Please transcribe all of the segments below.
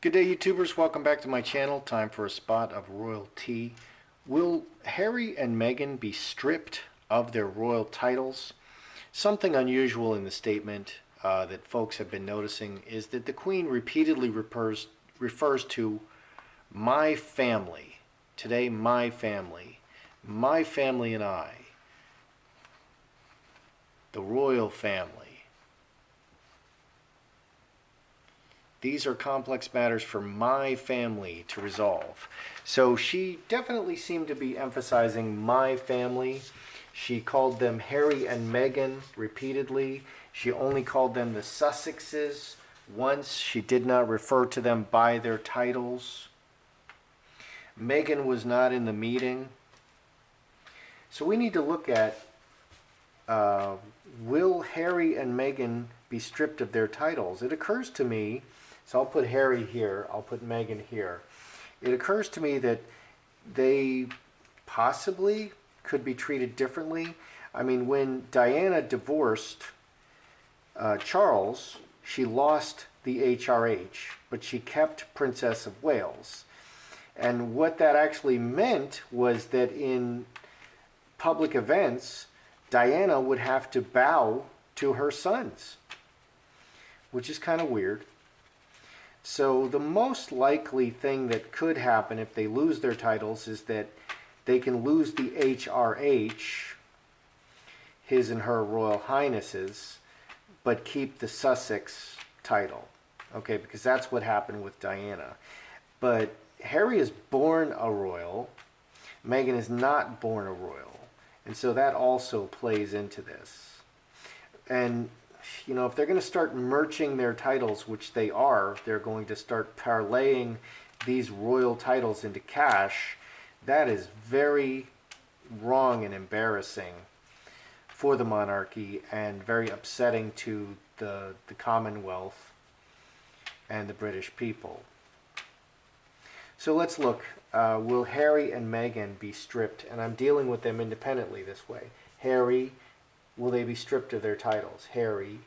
Good day, YouTubers. Welcome back to my channel. Time for a spot of royal tea. Will Harry and Meghan be stripped of their royal titles? Something unusual in the statement that folks have been noticing is that the Queen repeatedly refers to my family. Today, my family and I, the royal family. These are complex matters for my family to resolve. So she definitely seemed to be emphasizing my family. She called them Harry and Meghan repeatedly. She only called them the Sussexes once. She did not refer to them by their titles. Meghan was not in the meeting. So we need to look at, will Harry and Meghan be stripped of their titles? It occurs to me, so I'll put Harry here, I'll put Meghan here. It occurs to me that they possibly could be treated differently. I mean, when Diana divorced Charles, she lost the HRH, but she kept Princess of Wales. And what that actually meant was that in public events, Diana would have to bow to her sons, which is kind of weird. So the most likely thing that could happen if they lose their titles is that they can lose the HRH, His and Her Royal Highnesses, but keep the Sussex title. Okay, because that's what happened with Diana. But Harry is born a royal. Meghan is not born a royal. And so that also plays into this. And you know, if they're going to start merging their titles, which they are, they're going to start parlaying these royal titles into cash. That is very wrong and embarrassing for the monarchy and very upsetting to the Commonwealth and the British people. So let's look. Will Harry and Meghan be stripped? And I'm dealing with them independently this way. Harry, will they be stripped of their titles? Harry.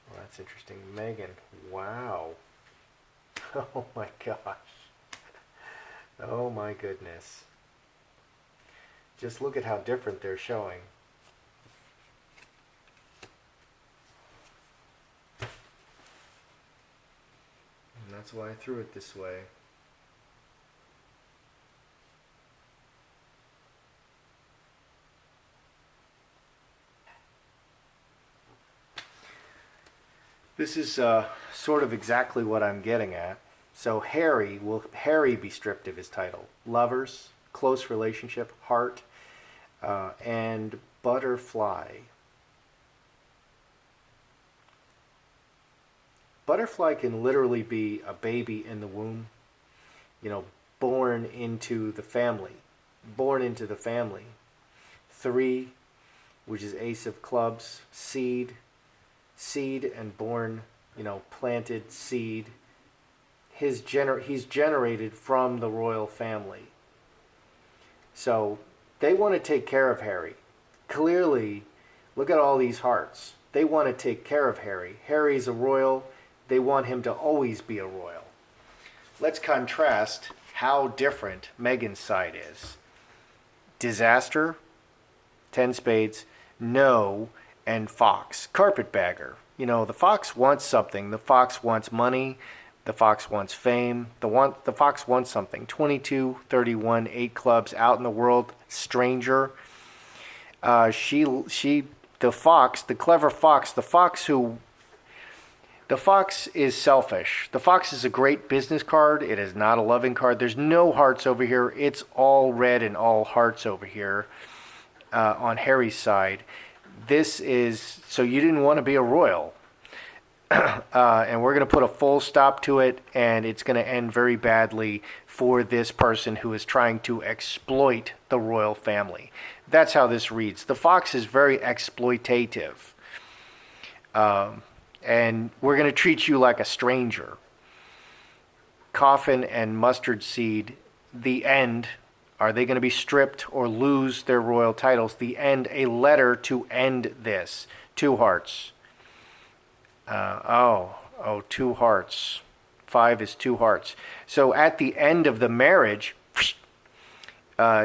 Well, that's interesting. Meghan. Wow. Oh my gosh. Oh my goodness. Just look at how different they're showing. And that's why I threw it this way. This is sort of exactly what I'm getting at. So Harry, will Harry be stripped of his title? Lovers, close relationship, heart, and butterfly. Butterfly can literally be a baby in the womb, you know, born into the family. Born into the family. 3, which is Ace of Clubs, seed and born, you know, planted seed. He's generated from the royal family. So they want to take care of Harry. Clearly, look at all these hearts. They want to take care of Harry. Harry's a royal. They want him to always be a royal. Let's contrast how different Meghan's side is. Disaster, 10 spades, no, and fox, carpetbagger. You know, the fox wants something. The fox wants money. The fox wants fame. The fox wants something. 22, 31, 8 clubs, out in the world, stranger. The fox, the clever fox, the fox is selfish. The fox is a great business card. It is not a loving card. There's no hearts over here. It's all red and all hearts over here on Harry's side. This is, so you didn't want to be a royal. And we're going to put a full stop to it, and it's going to end very badly for this person who is trying to exploit the royal family. That's how this reads. The fox is very exploitative. And we're going to treat you like a stranger. Coffin and mustard seed, the end. Are they going to be stripped or lose their royal titles? The end, a letter to end this. 2 hearts. Two hearts. 5 is 2 hearts. So at the end of the marriage,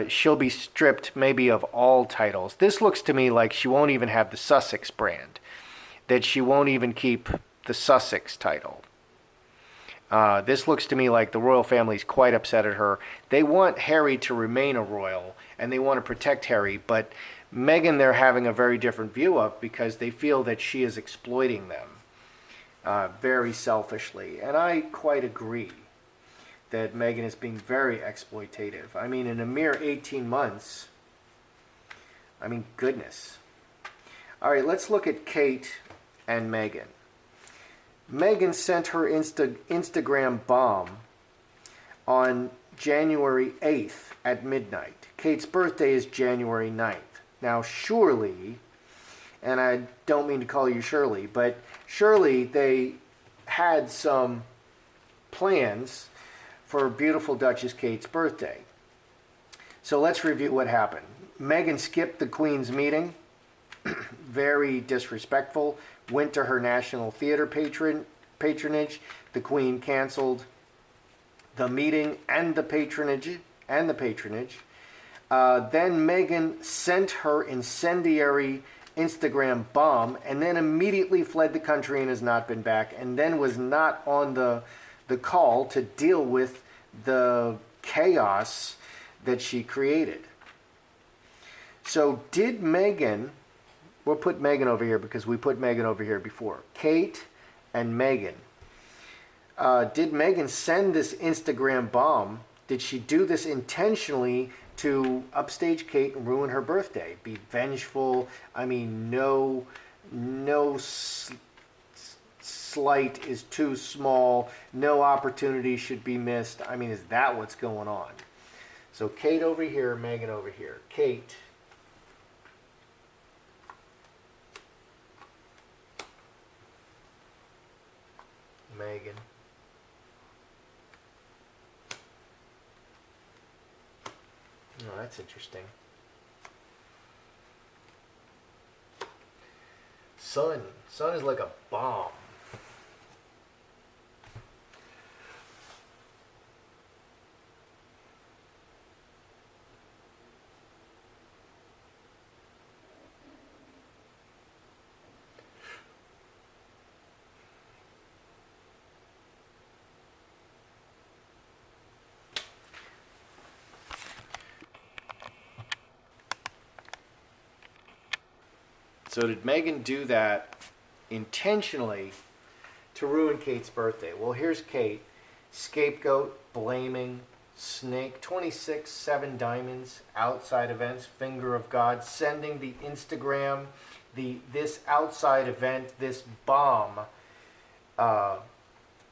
she'll be stripped maybe of all titles. This looks to me like she won't even have the Sussex brand, that she won't even keep the Sussex title. This looks to me like the royal family's quite upset at her. They want Harry to remain a royal, and they want to protect Harry, but Meghan they're having a very different view of because they feel that she is exploiting them very selfishly. And I quite agree that Meghan is being very exploitative. I mean, in a mere 18 months, I mean, goodness. All right, let's look at Kate and Meghan. Meghan sent her Instagram bomb on January 8th at midnight. Kate's birthday is January 9th. Now, surely, and I don't mean to call you Shirley, but surely they had some plans for beautiful Duchess Kate's birthday. So let's review what happened. Meghan skipped the Queen's meeting, very disrespectful, went to her National Theater patronage. The Queen canceled the meeting and the patronage. Then Meghan sent her incendiary Instagram bomb and then immediately fled the country and has not been back, and then was not on the call to deal with the chaos that she created. So did Meghan, we'll put Meghan over here because we put Meghan over here before, Kate and Meghan. Did Meghan send this Instagram bomb? Did she do this intentionally to upstage Kate and ruin her birthday? Be vengeful? I mean, no slight is too small. No opportunity should be missed. I mean, is that what's going on? So Kate over here, Meghan over here. Kate. Meghan. Oh, that's interesting. Sun is like a bomb. So did Meghan do that intentionally to ruin Kate's birthday? Well, here's Kate. Scapegoat, blaming, snake, 26, 7 diamonds, outside events, finger of God, sending the Instagram, this outside event, this bomb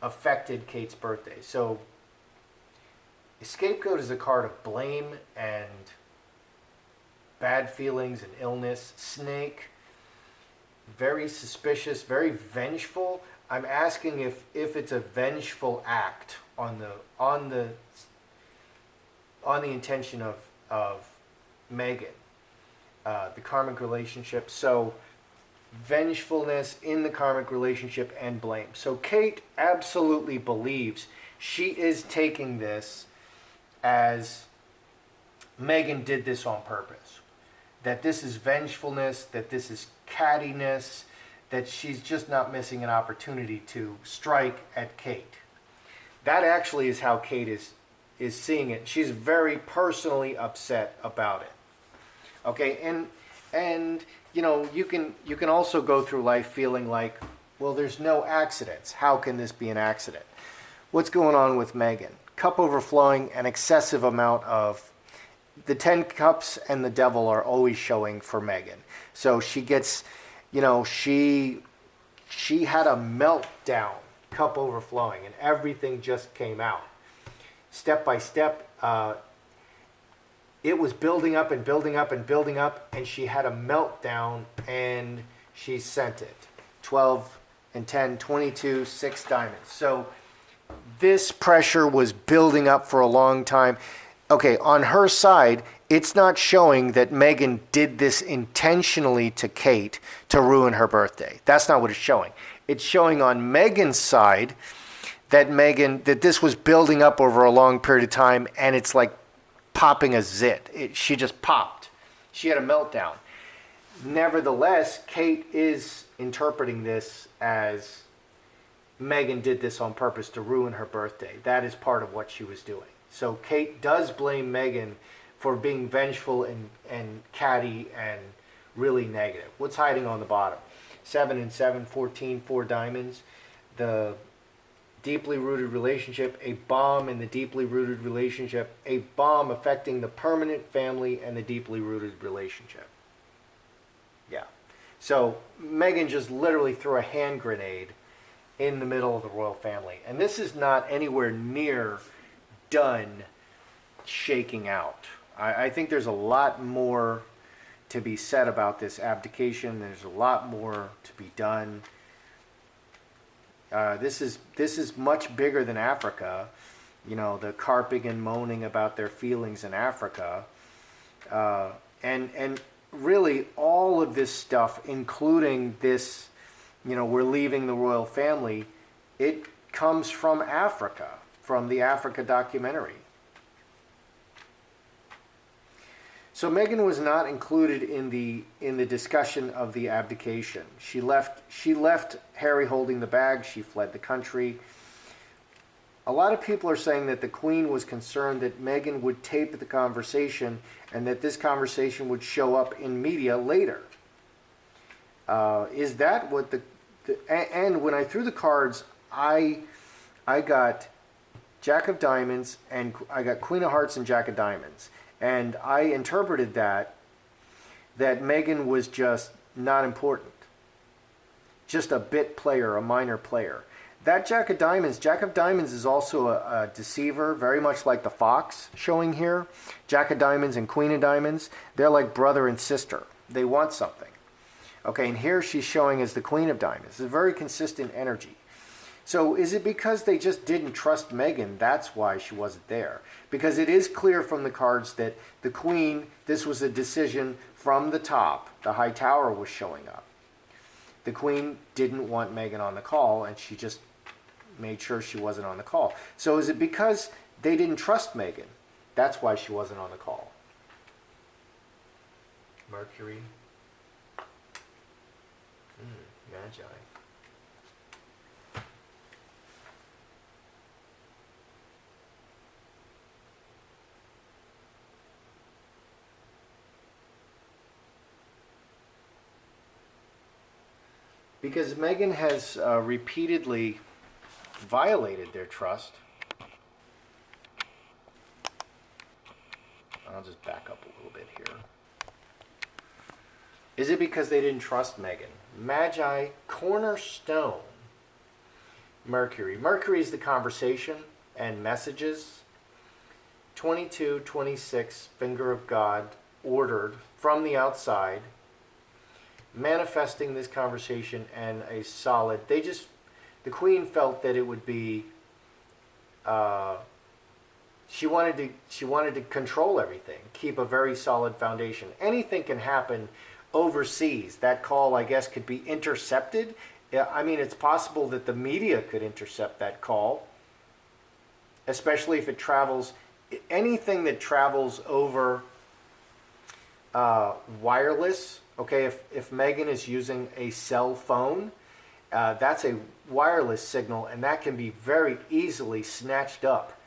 affected Kate's birthday. So scapegoat is a card of blame and bad feelings and illness. Snake, very suspicious, very vengeful. I'm asking if it's a vengeful act on the intention of Meghan, the karmic relationship. So vengefulness in the karmic relationship and blame. So Kate absolutely believes she is taking this as Meghan did this on purpose. That this is vengefulness, that this is cattiness, that she's just not missing an opportunity to strike at Kate. That actually is how Kate is seeing it. She's very personally upset about it. Okay, and you know, you can also go through life feeling like, well, there's no accidents. How can this be an accident? What's going on with Meghan? Cup overflowing, an excessive amount of the 10 cups and the devil are always showing for Meghan. So she gets, you know, she had a meltdown, cup overflowing, and everything just came out. Step by step, it was building up and building up and building up, and she had a meltdown, and she sent it. 12 and 10, 22, 6 diamonds. So this pressure was building up for a long time. Okay, on her side, it's not showing that Meghan did this intentionally to Kate to ruin her birthday. That's not what it's showing. it's showing on Meghan's side that this was building up over a long period of time, and it's like popping a zit. She just popped. She had a meltdown. Nevertheless, Kate is interpreting this as Meghan did this on purpose to ruin her birthday. That is part of what she was doing. So Kate does blame Meghan for being vengeful and catty and really negative. What's hiding on the bottom? 7 and 7, 14, 4 diamonds. The deeply rooted relationship, a bomb in the deeply rooted relationship, a bomb affecting the permanent family and the deeply rooted relationship. Yeah. So Meghan just literally threw a hand grenade in the middle of the royal family. And this is not anywhere near done shaking out. I think there's a lot more to be said about this abdication. There's a lot more to be done. This is much bigger than Africa. You know, the carping and moaning about their feelings in Africa. And really all of this stuff, including this, you know, we're leaving the royal family, it comes from Africa, from the Africa documentary. So Meghan was not included in the discussion of the abdication. She left Harry holding the bag. She fled the country. A lot of people are saying that the Queen was concerned that Meghan would tape the conversation and that this conversation would show up in media later. Is that what and when I threw the cards, I got Jack of Diamonds and I got Queen of Hearts and Jack of Diamonds. And I interpreted that Meghan was just not important. Just a bit player, a minor player. That Jack of Diamonds is also a deceiver, very much like the fox showing here. Jack of Diamonds and Queen of Diamonds, they're like brother and sister. They want something. Okay, and here she's showing as the Queen of Diamonds. It's a very consistent energy. So is it because they just didn't trust Meghan? That's why she wasn't there. Because it is clear from the cards that the Queen, this was a decision from the top. The High Tower was showing up. The Queen didn't want Meghan on the call, and she just made sure she wasn't on the call. So is it because they didn't trust Meghan? That's why she wasn't on the call. Mercury. Magi. Because Meghan has repeatedly violated their trust. I'll just back up a little bit here. Is it because they didn't trust Meghan? Magi, cornerstone. Mercury. Mercury is the conversation and messages. 22, 26, finger of God, ordered from the outside. Manifesting this conversation and a solid, the Queen felt that it would be, she wanted to control everything, keep a very solid foundation. Anything can happen overseas. That call, I guess, could be intercepted. I mean, it's possible that the media could intercept that call, especially if it travels, anything that travels over wireless. Okay, if Meghan is using a cell phone, that's a wireless signal, and that can be very easily snatched up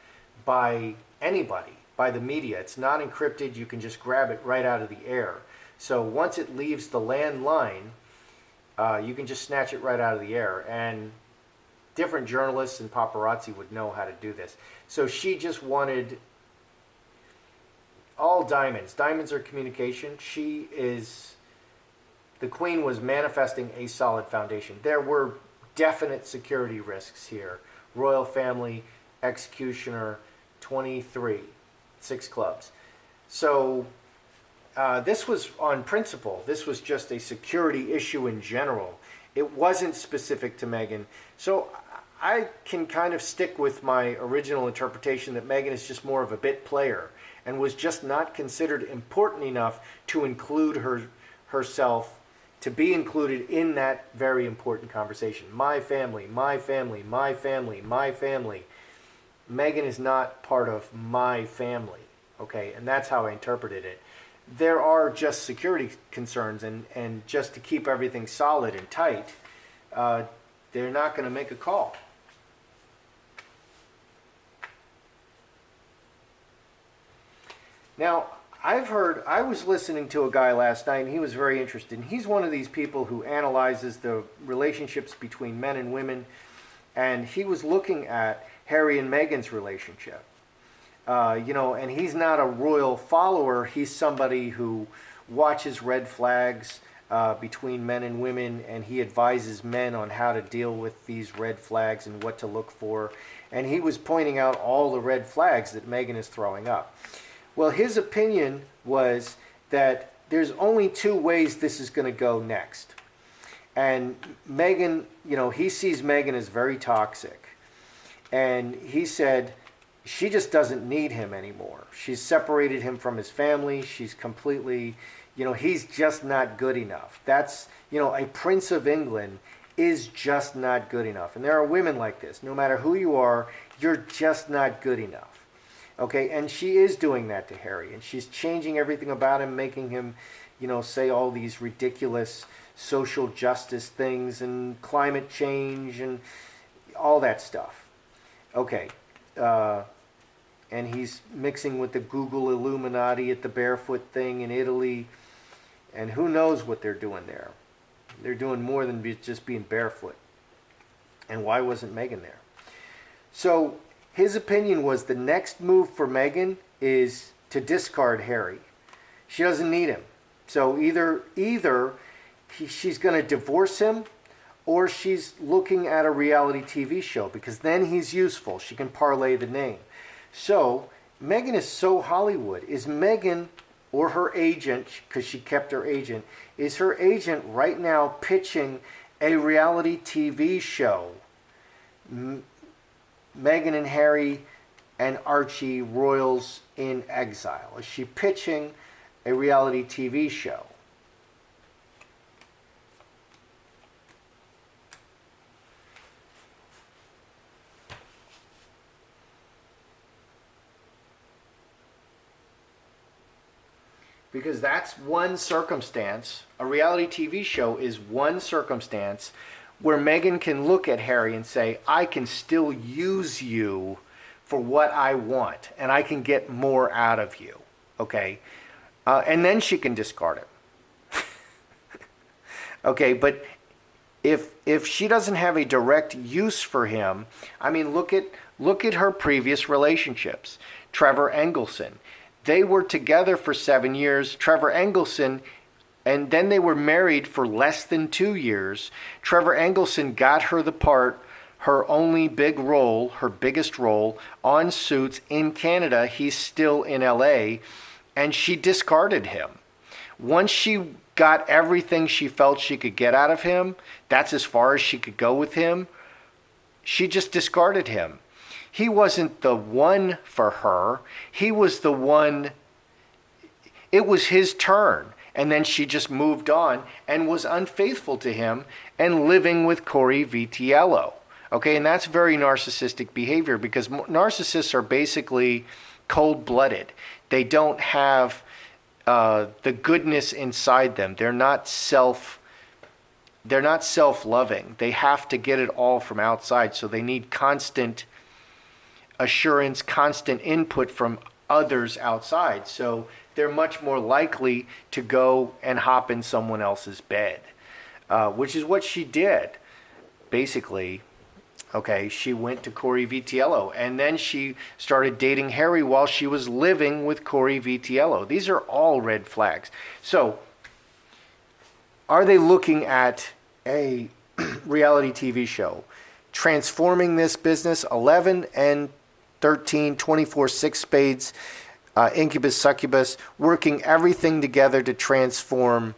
by anybody, by the media. It's not encrypted. You can just grab it right out of the air. So once it leaves the landline, you can just snatch it right out of the air. And different journalists and paparazzi would know how to do this. So she just wanted all diamonds. Diamonds are communication. The Queen was manifesting a solid foundation. There were definite security risks here. Royal family, executioner, 23, 6 clubs. So this was on principle. This was just a security issue in general. It wasn't specific to Meghan. So I can kind of stick with my original interpretation that Meghan is just more of a bit player and was just not considered important enough to include herself to be included in that very important conversation. My family, my family, my family, my family. Meghan is not part of my family, okay? And that's how I interpreted it. There are just security concerns, and just to keep everything solid and tight, they're not going to make a call. Now, I was listening to a guy last night, and he was very interested. And he's one of these people who analyzes the relationships between men and women, and he was looking at Harry and Meghan's relationship. And he's not a royal follower. He's somebody who watches red flags between men and women, and he advises men on how to deal with these red flags and what to look for. And he was pointing out all the red flags that Meghan is throwing up. Well, his opinion was that there's only two ways this is going to go next. And Meghan, he sees Meghan as very toxic. And he said she just doesn't need him anymore. She's separated him from his family. She's completely, he's just not good enough. That's, a Prince of England is just not good enough. And there are women like this. No matter who you are, you're just not good enough. Okay, and she is doing that to Harry, and she's changing everything about him, making him, say all these ridiculous social justice things and climate change and all that stuff. Okay, and he's mixing with the Google Illuminati at the barefoot thing in Italy, and who knows what they're doing there. They're doing more than just being barefoot. And why wasn't Meghan there? So his opinion was the next move for Meghan is to discard Harry. She doesn't need him. So either she's going to divorce him, or she's looking at a reality TV show, because then he's useful. She can parlay the name. So Meghan is so Hollywood. Is Meghan or her agent, because she kept her agent, is her agent right now pitching a reality TV show? Meghan and Harry and Archie, royals in exile. Is she pitching a reality TV show? Because that's one circumstance. A reality TV show is one circumstance where Meghan can look at Harry and say, I can still use you for what I want, and I can get more out of you, okay? And then she can discard him. Okay, but if she doesn't have a direct use for him, I mean, look at her previous relationships. Trevor Engelson. They were together for 7 years. Trevor Engelson, and then they were married for less than 2 years. Trevor Engelson got her the part, her only big role, her biggest role, on Suits in Canada. He's still in LA, and she discarded him. Once she got everything she felt she could get out of him, that's as far as she could go with him, she just discarded him. He wasn't the one for her. He was the one, it was his turn. And then she just moved on and was unfaithful to him and living with Corey Vitiello. Okay, and that's very narcissistic behavior, because narcissists are basically cold-blooded. They don't have the goodness inside them. They're not self-loving. They have to get it all from outside, so they need constant assurance, constant input from others outside. So they're much more likely to go and hop in someone else's bed, which is what she did, basically. Okay, she went to Corey Vitiello, and then she started dating Harry while she was living with Corey Vitiello. These are all red flags. So, are they looking at a reality TV show transforming this business? 11 and 13, 24, 6 spades, incubus, succubus, working everything together to transform.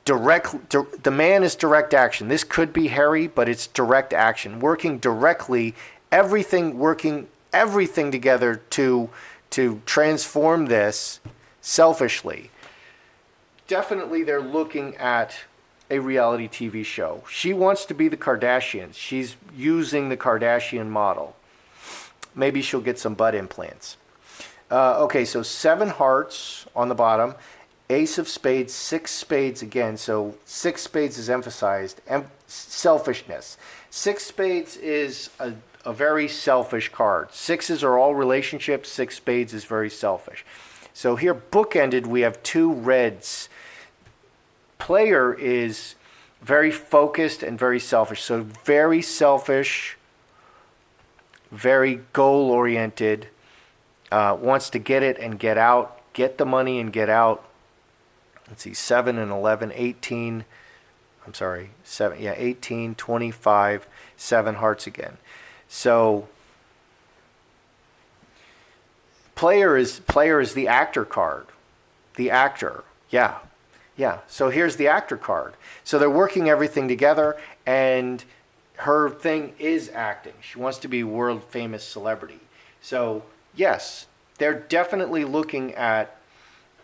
The man is direct action. This could be Harry, but it's direct action. Working directly, working everything together to transform this selfishly. definitely they're looking at a reality TV show. She wants to be the Kardashians. She's using the Kardashian model. Maybe she'll get some butt implants. Okay, so 7 hearts on the bottom, ace of spades, 6 spades again. So 6 spades is emphasized. Selfishness. 6 spades is a very selfish card. Sixes are all relationships. 6 spades is very selfish. So here, bookended, we have 2 reds. Player is very focused and very selfish. So very selfish, very goal-oriented, wants to get it and get out, get the money and get out. Let's see, 7 and 11, 18. I'm sorry, 7, yeah, 18, 25, 7 hearts again. So player is the actor card. The actor, yeah. So here's the actor card. So they're working everything together, and her thing is acting. She wants to be a world famous celebrity. So yes, they're definitely looking at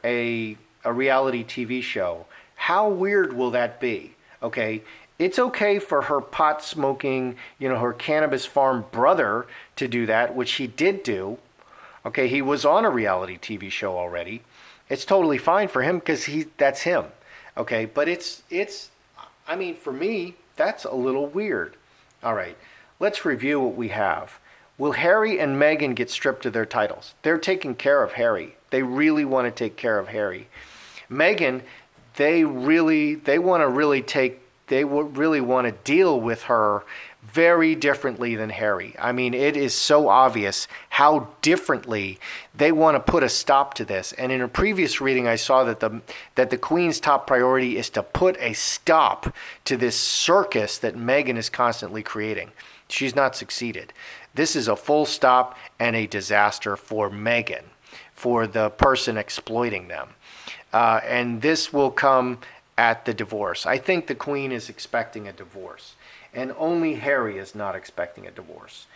a reality TV show. How weird will that be? Okay, it's okay for her pot smoking, her cannabis farm brother to do that, which he did do. Okay, he was on a reality TV show already. It's totally fine for him because that's him. Okay, but it's I mean, for me, that's a little weird. All right, let's review what we have. Will Harry and Meghan get stripped of their titles? They're taking care of Harry. They really want to take care of Harry. Meghan, they really want to deal with her very differently than Harry. I mean, it is so obvious how differently they want to put a stop to this. And in a previous reading, I saw that the Queen's top priority is to put a stop to this circus that Meghan is constantly creating. She's not succeeded. This is a full stop and a disaster for Meghan, for the person exploiting them. And this will come at the divorce. I think the Queen is expecting a divorce, and only Harry is not expecting a divorce.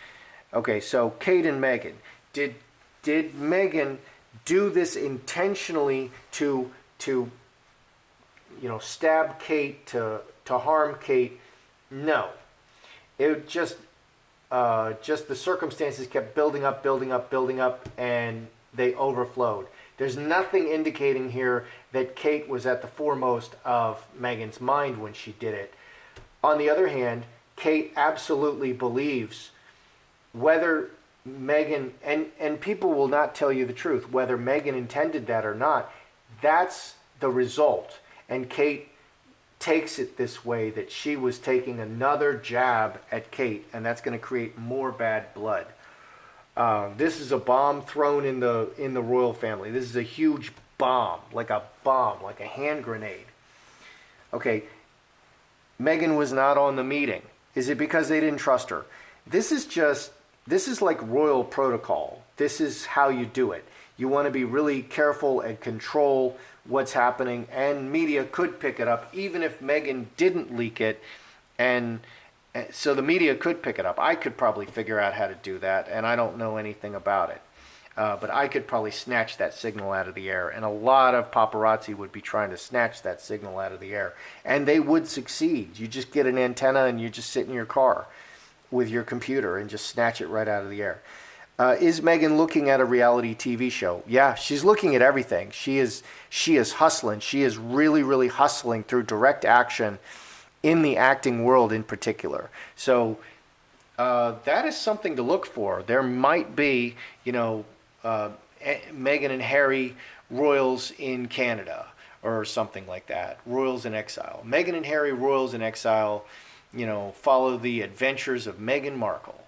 Okay, so Kate and Meghan. Did Meghan do this intentionally to stab Kate, to harm Kate? No. It just the circumstances kept building up, and they overflowed. There's nothing indicating here that Kate was at the foremost of Meghan's mind when she did it. On the other hand, Kate absolutely believes, whether Meghan, and people will not tell you the truth, whether Meghan intended that or not, that's the result. And Kate takes it this way, that she was taking another jab at Kate, and that's going to create more bad blood. This is a bomb thrown in the royal family. This is a huge bomb, like a hand grenade. Okay, Meghan was not on the meeting. Is it because they didn't trust her? This is like royal protocol. This is how you do it. You want to be really careful and control what's happening, and media could pick it up, even if Meghan didn't leak it, and so the media could pick it up. I could probably figure out how to do that, and I don't know anything about it. But I could probably snatch that signal out of the air, and a lot of paparazzi would be trying to snatch that signal out of the air, and they would succeed. You just get an antenna and you just sit in your car with your computer and just snatch it right out of the air. Is Meghan looking at a reality TV show? Yeah, she's looking at everything. She is hustling. She is really, really hustling through direct action in the acting world in particular. So that is something to look for. There might be, Meghan and Harry royals in Canada or something like that. Royals in exile. Meghan and Harry royals in exile, follow the adventures of Meghan Markle.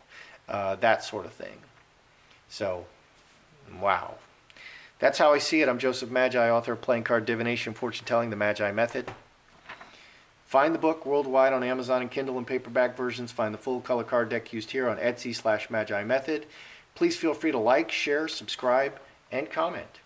That sort of thing. So, wow. That's how I see it. I'm Joseph Magi, author of Playing Card Divination, Fortune Telling, The Magi Method. Find the book worldwide on Amazon and Kindle and paperback versions. Find the full color card deck used here on Etsy/Magi Method. Please feel free to like, share, subscribe, and comment.